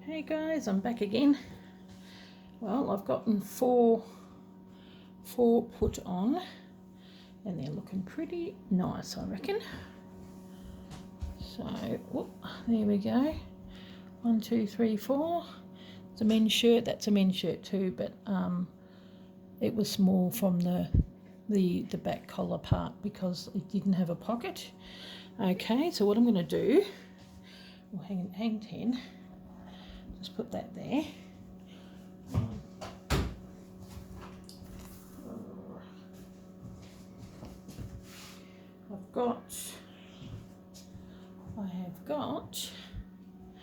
Hey guys, I'm back again. Well, I've gotten four put on and they're looking pretty nice, I reckon. So, whoop, there we go. 1, 2, 3, 4. It's a men's shirt. That's a men's shirt too, but it was small from the back collar part because it didn't have a pocket. Okay, so what I'm going to do, well, hang 10. Just put that there. I have got.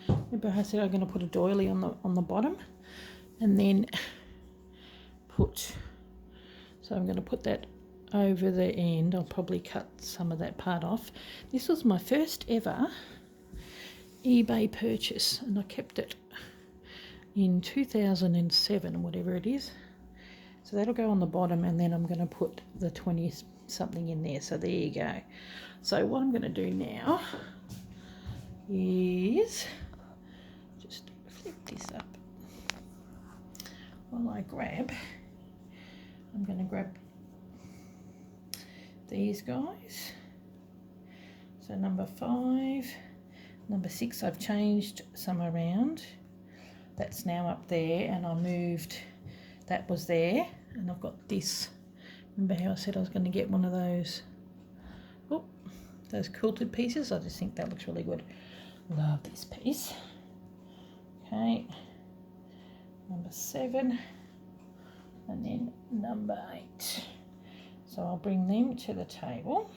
Remember I said I'm going to put a doily on the bottom, and then put. So I'm going to put that over the end. I'll probably cut some of that part off. This was my first ever eBay purchase, and I kept it in 2007 or whatever it is. So that'll go on the bottom, and then I'm going to put the 20 something in there. So there you go. So what I'm going to do now is just flip this up while I'm going to grab these guys. So number 5, number 6, I've changed some around. That's now up there, and I moved, that was there, and I've got this. Remember how I said I was going to get one of those, those quilted pieces? I just think that looks really good. Love this piece. Okay, number 7, and then number 8. So I'll bring them to the table.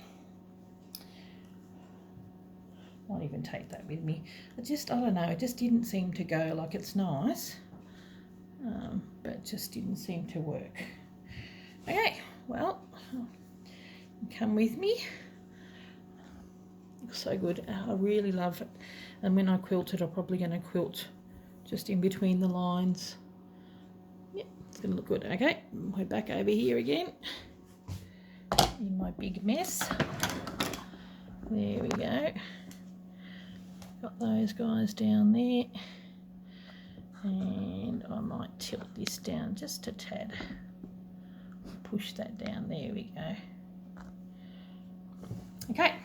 Might even take that with me. I don't know, it just didn't seem to go. Like, it's nice, but it just didn't seem to work. Okay, well, come with me. Looks so good. I really love it. And when I quilt it, I'm probably going to quilt just in between the lines. Yep, it's going to look good. Okay, we're back over here again in my big mess. There we go. Got those guys down there, and I might tilt this down just a tad. Push that down. There we go. Okay,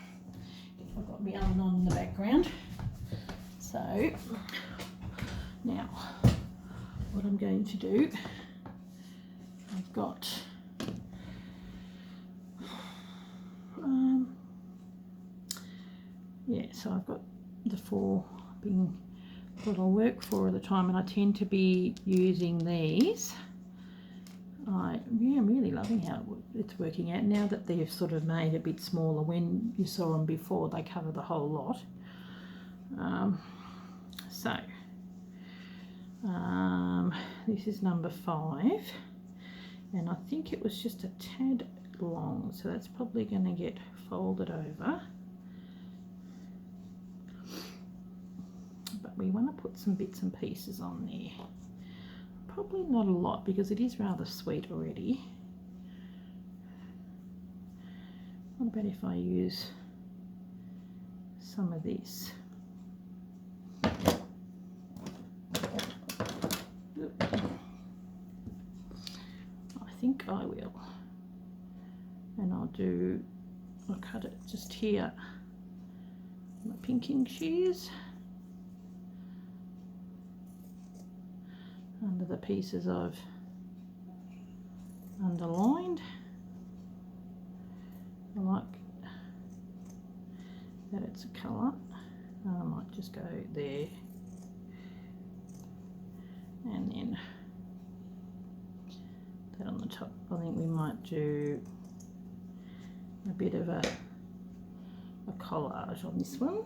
I've got my oven on in the background. So now what I'm going to do, I've got so I've got the 4 being what I work for at the time, and I tend to be using these. I'm really loving how it's working out now that they've sort of made a bit smaller. When you saw them before, they cover the whole lot. This is number 5, and I think it was just a tad long, so that's probably going to get folded over. But we want to put some bits and pieces on there. Probably not a lot because it is rather sweet already. What about if I use some of this? I think I will. And I'll cut it just here. My pinking shears. Under the pieces I've underlined. I like that it's a colour. I might just go there, and then that on the top. I think we might do a bit of a collage on this one.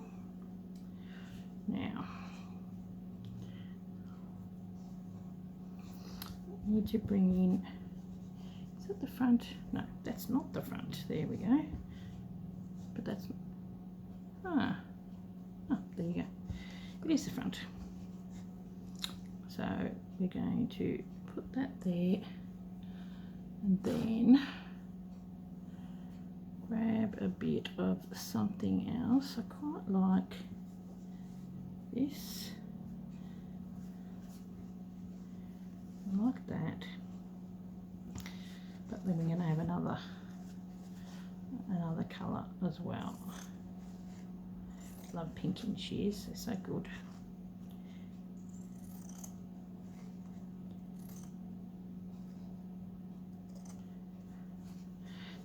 Now need to bring in, is that the front? No, that's not the front. There we go. But that's, there you go. It is the front. So we're going to put that there, and then grab a bit of something else. I quite like this. that. But then we're going to have another colour as well. Love pinking shears, they're so good.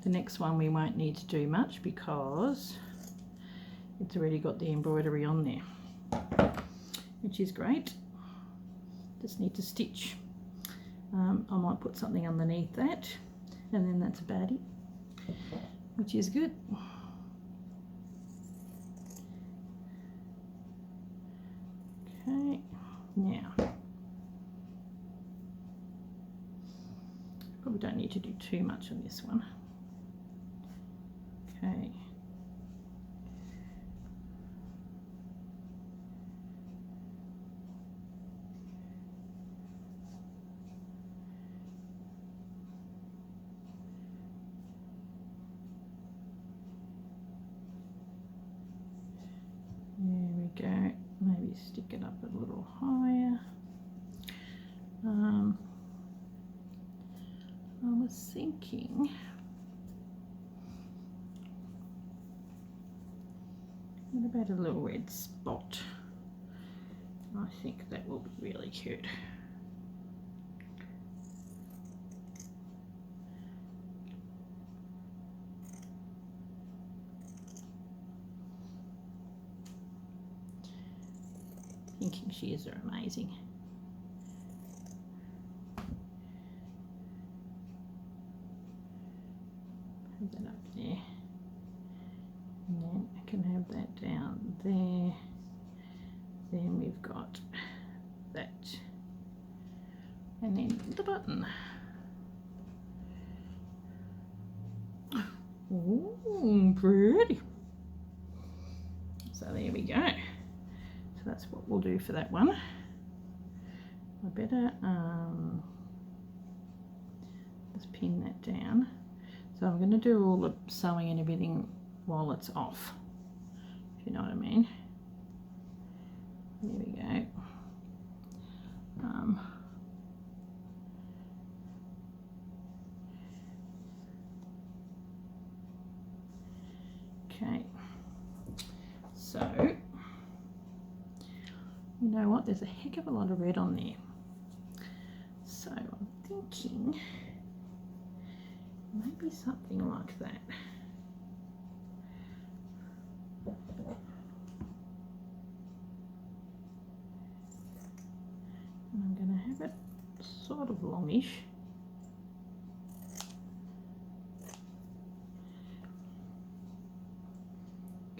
The next one we won't need to do much because it's already got the embroidery on there, which is great. Just need to stitch. I might put something underneath that, and then that's about it, which is good. Okay, now probably don't need to do too much on this one. Okay. There we go. Maybe stick it up a little higher. I was thinking what about a little red spot? I think that will be really cute. Pinking shears are amazing. Have that up there. And then I can have that down there. Then we've got that. And then the button. Ooh, pretty. So there we go. So that's what we'll do for that one. I better just pin that down. So I'm going to do all the sewing and everything while it's off, if you know what I mean. There we go. Okay, so you know what, there's a heck of a lot of red on there, so I'm thinking maybe something like that. And I'm going to have it sort of longish.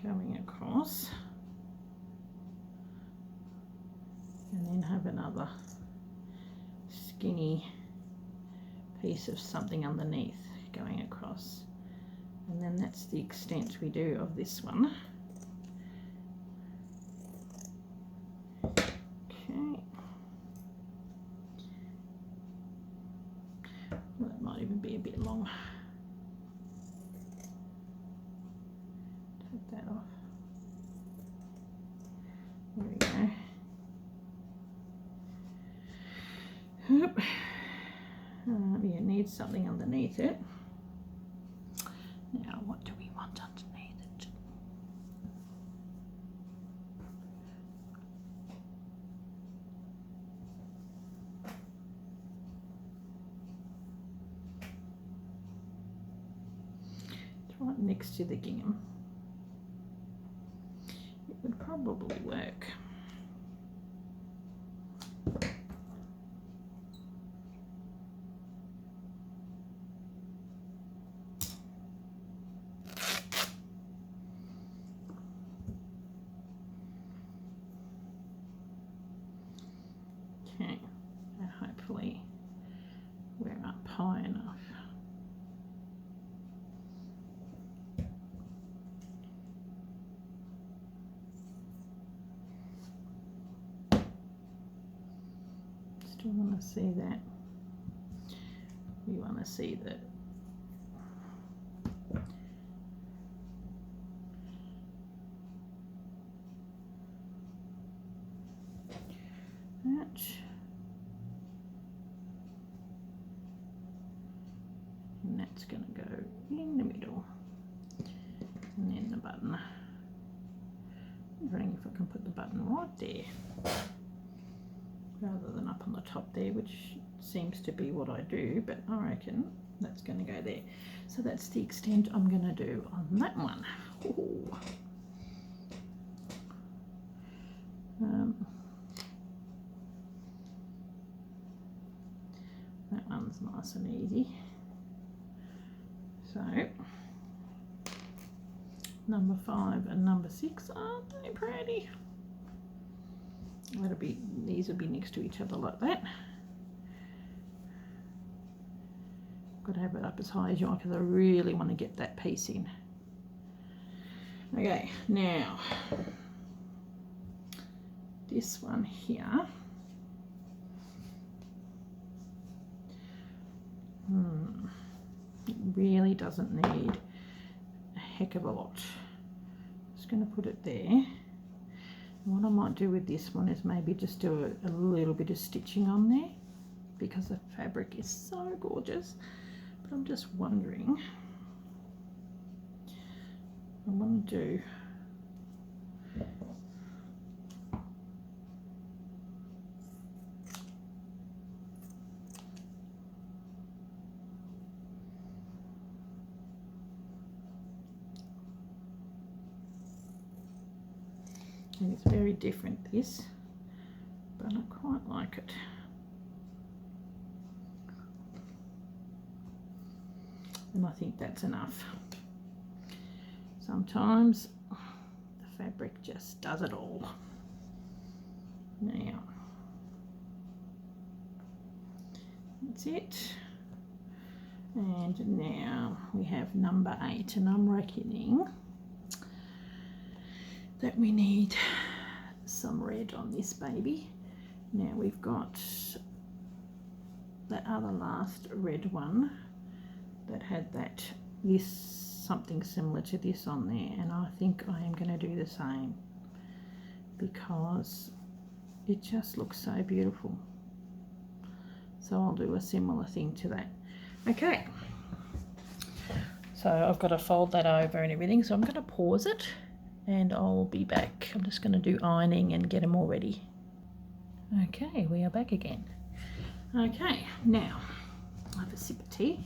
Going across, and then have another skinny piece of something underneath going across, and then that's the extent we do of this one. Okay, well, that might even be a bit long. Take that off. There we go. Yep. Yeah, it needs something underneath it. Now, what do we want underneath it? It's right next to the gingham. It would probably work. Okay, and hopefully we're up high enough. Still want to see that. We want to see that. that's going to go in the middle, and then the button. I'm wondering if I can put the button right there rather than up on the top there, which seems to be what I do, but I reckon that's going to go there. So that's the extent I'm going to do on that one. Ooh. That one's nice and easy. So number 5 and number 6, aren't they pretty? These will be next to each other like that. Got to have it up as high as you like because I really want to get that piece in. Okay, now this one here. It really doesn't need a heck of a lot. Just going to put it there. And what I might do with this one is maybe just do a little bit of stitching on there because the fabric is so gorgeous. But I'm just wondering, I want to do and it's very different this, but I quite like it. And I think that's enough. Sometimes the fabric just does it all. Now, that's it. And now we have number 8, and I'm reckoning that we need some red on this baby. Now we've got that other last red one that had this something similar to this on there, and I think I am going to do the same because it just looks so beautiful. So I'll do a similar thing to that. Okay, so I've got to fold that over and everything, so I'm going to pause it and I'll be back. I'm just going to do ironing and get them all ready. Okay, we are back again. Okay, now I have a sip of tea.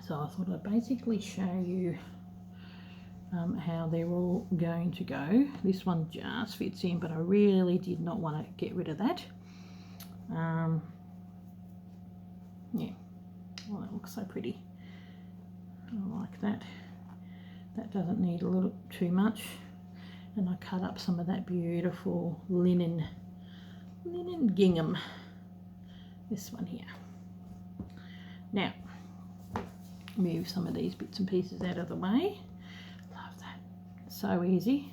So I thought I'd basically show you how they're all going to go. This one just fits in, but I really did not want to get rid of that. Yeah, well, that looks so pretty. I like that. That doesn't need a little too much. And I cut up some of that beautiful linen gingham. This one here. Now, move some of these bits and pieces out of the way. Love that. So easy.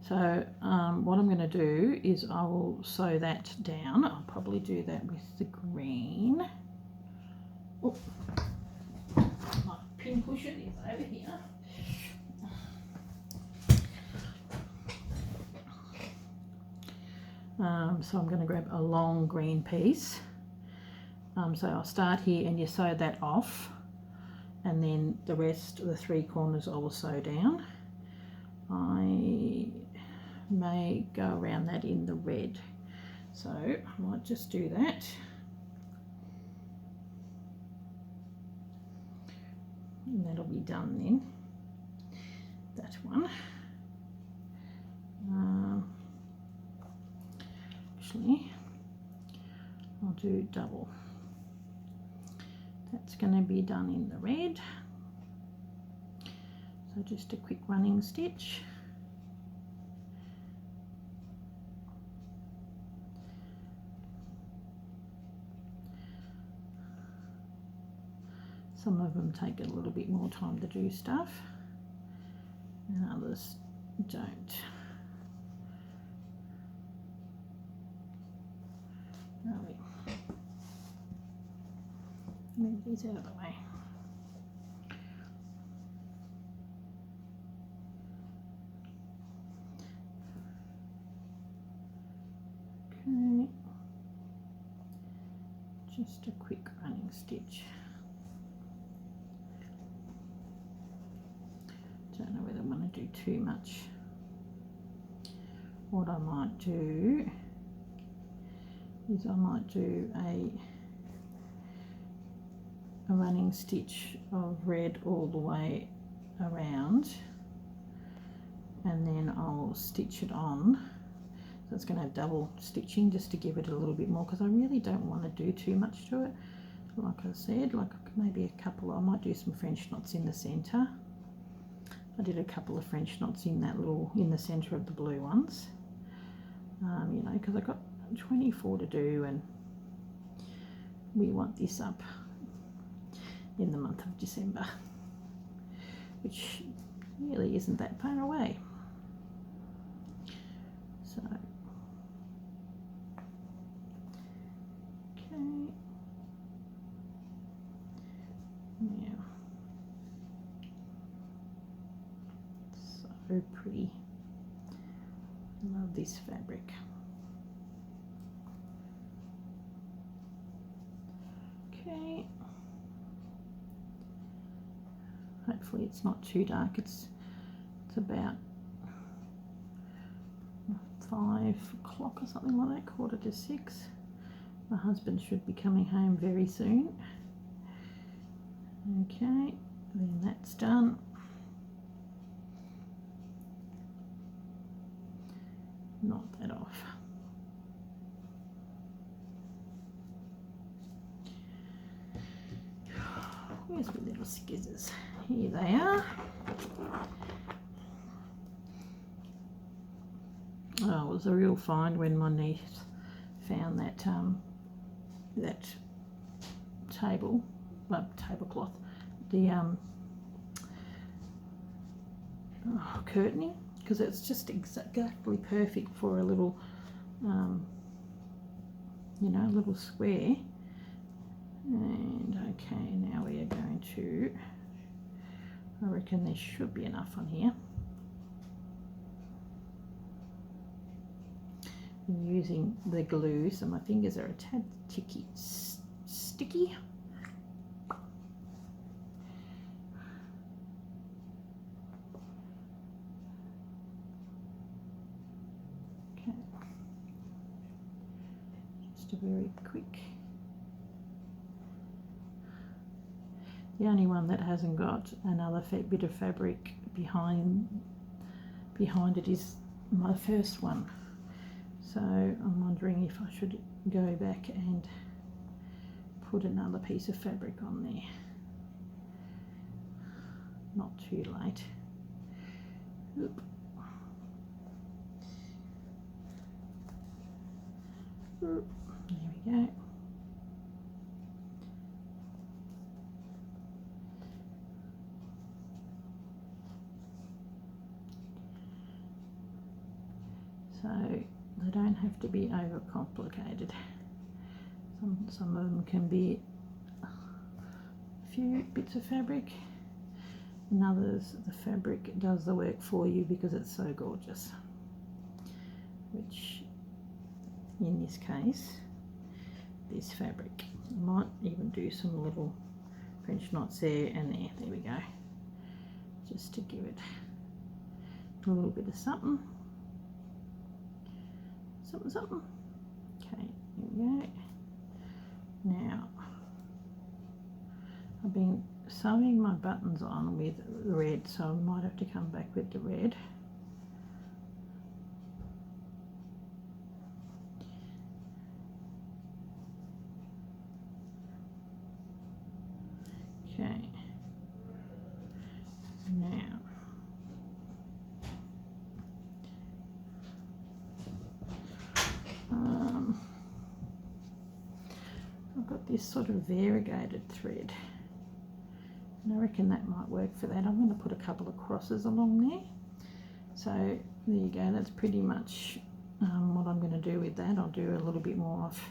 So what I'm going to do is I will sew that down. I'll probably do that with the green. Oh, my pin cushion is over here. So I'm going to grab a long green piece. So I'll start here and you sew that off, and then the rest, the 3 corners, I will sew down. I may go around that in the red, so I might just do that. And that'll be done then, that one. Actually, I'll do double. That's going to be done in the red. So just a quick running stitch. Some of them take a little bit more time to do stuff, and others don't. Right. Move these out of the way. Okay. Just a quick running stitch. Don't know whether I want to do too much. What I might do is I might do a running stitch of red all the way around, and then I'll stitch it on. So it's going to have double stitching just to give it a little bit more, because I really don't want to do too much to it. Like I said, like maybe a couple, I might do some French knots in the centre. I did a couple of French knots in that little, in the centre of the blue ones, you know, because I've got 24 to do, and we want this up in the month of December, which really isn't that far away. So, okay, now, so pretty. I love this fabric. Okay. Hopefully it's not too dark. It's about 5 o'clock or something like that, 5:45. My husband should be coming home very soon. Okay, then that's done. Knot that off. Where's my little scissors? Here they are. Oh, it was a real find when my niece found that that tablecloth, the curtaining, because it's just exactly perfect for a little, you know, little square. And okay, now we are going to, I reckon there should be enough on here. I'm using the glue, so my fingers are a tad sticky. Okay, just a very quick. The only one that hasn't got another bit of fabric behind it is my first one. So I'm wondering if I should go back and put another piece of fabric on there. Not too late. Oop. Oop. There we go. So they don't have to be overcomplicated. Some of them can be a few bits of fabric, and others the fabric does the work for you because it's so gorgeous, which in this case, this fabric. I might even do some little French knots there and there. There we go. Just to give it a little bit of something. Something. Okay, here we go. Now, I've been sewing my buttons on with red, so I might have to come back with the red. Okay. Now, I've got this sort of variegated thread, and I reckon that might work for that. I'm going to put a couple of crosses along there. So there you go, that's pretty much what I'm going to do with that. I'll do a little bit more off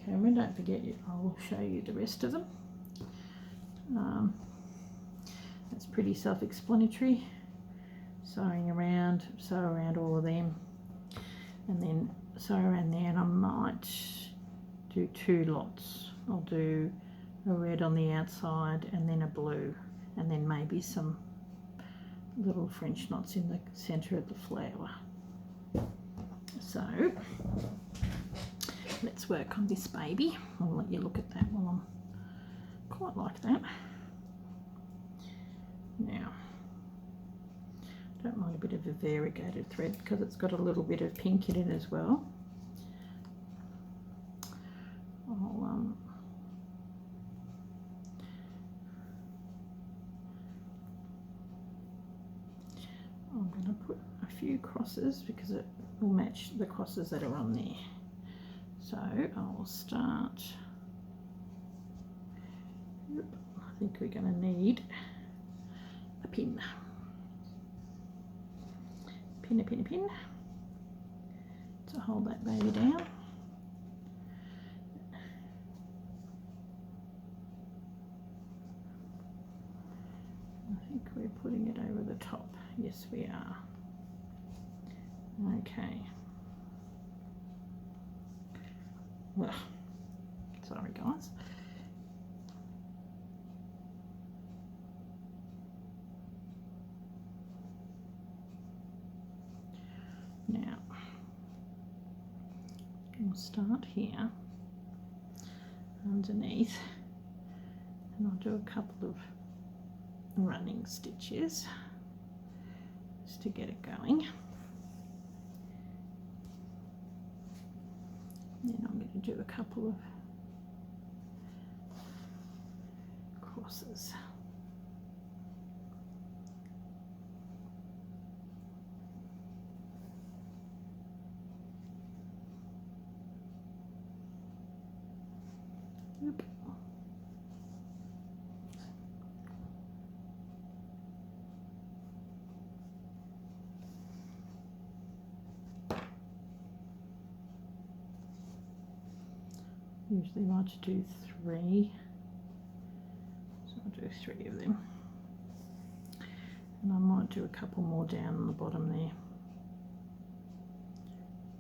camera. Don't forget, I'll show you the rest of them. That's pretty self-explanatory. Sew around all of them, and then sew around there, and I might do 2 lots I'll do a red on the outside and then a blue, and then maybe some little French knots in the centre of the flower. So let's work on this baby. I'll let you look at that while I'm quite like that. Now, don't mind a bit of a variegated thread because it's got a little bit of pink in it as well. I'm going to put a few crosses because it will match the crosses that are on there. So I'll start. I think we're going to need a pin. A pin to hold that baby down. I think we're putting it over the top. Yes, we are. Okay. Well, sorry guys. Now, we'll start here underneath, and I'll do a couple of running stitches just to get it going. Then I'm going to do a couple of crosses. Oop. Usually like to do 3, so I'll do 3 of them, and I might do a couple more down on the bottom there.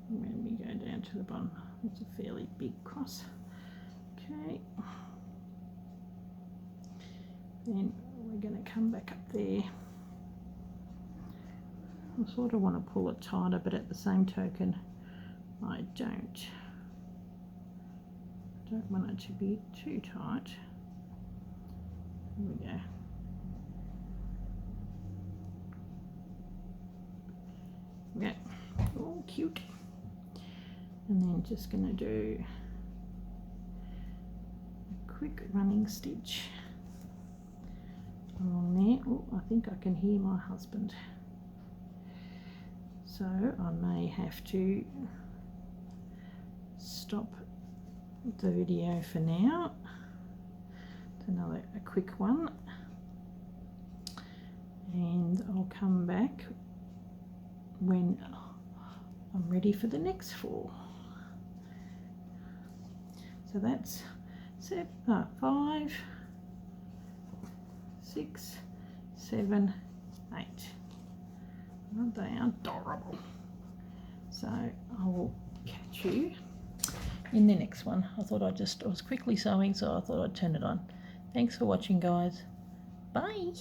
When we go down to the bottom, it's a fairly big cross. Okay, then we're going to come back up there. I sort of want to pull it tighter, but at the same token I don't want it to be too tight. Here we go. Yeah, all cute. And then just going to do a quick running stitch along there. Oh, I think I can hear my husband. So I may have to stop the video for now. It's a quick one, and I'll come back when I'm ready for the next 4. So that's 5, 6, 7, 8. Aren't they adorable? So I will catch you in the next one. I was quickly sewing, so I thought I'd turn it on. Thanks for watching, guys. Bye.